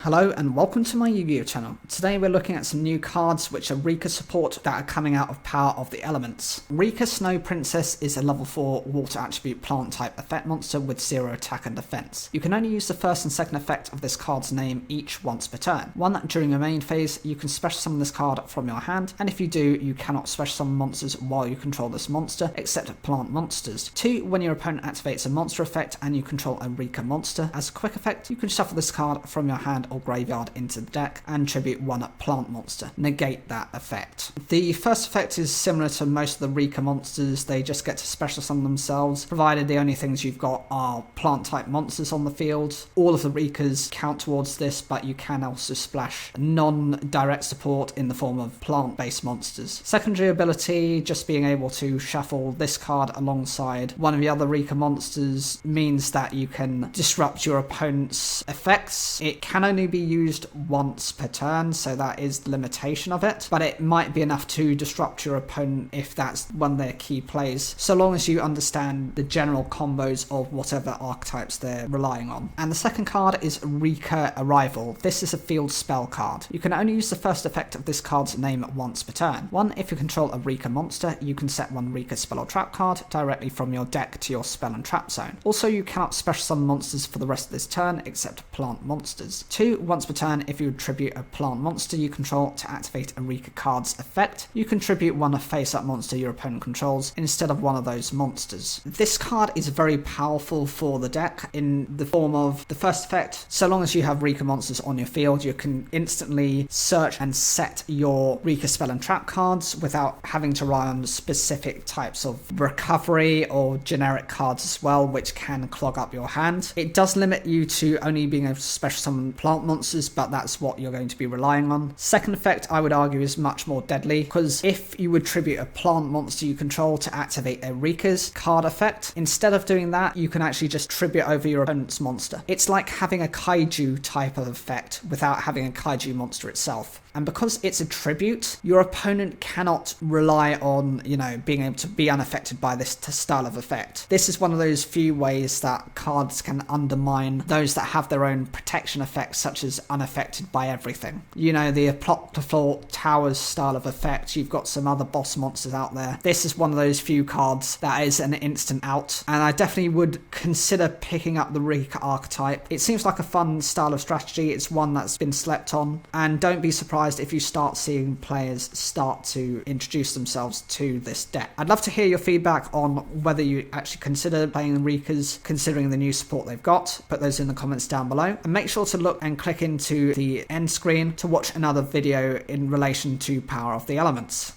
Hello and welcome to my Yu-Gi-Oh channel. Today we're looking at some new cards which are Rikka support that are coming out of Power of the Elements. Rikka Snow Princess is a level 4 water attribute plant type effect monster with 0 attack and defense. You can only use the first and second effect of this card's name each once per turn. 1. During your main phase, you can special summon this card from your hand, and if you do, you cannot special summon monsters while you control this monster, except plant monsters. 2. When your opponent activates a monster effect and you control a Rikka monster, as a quick effect, you can shuffle this card from your hand or graveyard into the deck and tribute 1 plant monster. Negate that effect. The first effect is similar to most of the Rikka monsters. They just get to special summon themselves, provided the only things you've got are plant type monsters on the field. All of the Rikkas count towards this, but you can also splash non-direct support in the form of plant based monsters. Secondary ability, just being able to shuffle this card alongside one of the other Rikka monsters means that you can disrupt your opponent's effects. It can only be used once per turn, so that is the limitation of it, but it might be enough to disrupt your opponent if that's one of their key plays, so long as you understand the general combos of whatever archetypes they're relying on. And the second card is Recur Arrival. This is a field spell card. You can only use the first effect of this card's name once per turn. 1. If you control a Rikka monster, you can set 1 Rikka spell or trap card directly from your deck to your spell and trap zone. Also, you cannot special summon monsters for the rest of this turn except plant monsters. 2. Once per turn, if you tribute a plant monster you control to activate a Rikka card's effect, you contribute 1 face-up monster your opponent controls instead of one of those monsters. This card is very powerful for the deck in the form of the first effect. So long as you have Rikka monsters on your field, you can instantly search and set your Rikka spell and trap cards without having to rely on specific types of recovery or generic cards as well, which can clog up your hand. It does limit you to only being able to special summon plant monsters, but that's what you're going to be relying on. Second effect, I would argue, is much more deadly, because if you would tribute a plant monster you control to activate a Rikka's card effect, instead of doing that, you can actually just tribute over your opponent's monster. It's like having a kaiju type of effect without having a kaiju monster itself. And because it's a tribute, your opponent cannot rely on, being able to be unaffected by this style of effect. This is one of those few ways that cards can undermine those that have their own protection effects, such as unaffected by everything. The plot to floor towers style of effect. You've got some other boss monsters out there. This is one of those few cards that is an instant out, and I definitely would consider picking up the Rikka archetype. It seems like a fun style of strategy. It's one that's been slept on, and don't be surprised if you start seeing players start to introduce themselves to this deck. I'd love to hear your feedback on whether you actually consider playing the Rikkas, considering the new support they've got. Put those in the comments down below, and make sure to look and click into the end screen to watch another video in relation to Power of the Elements.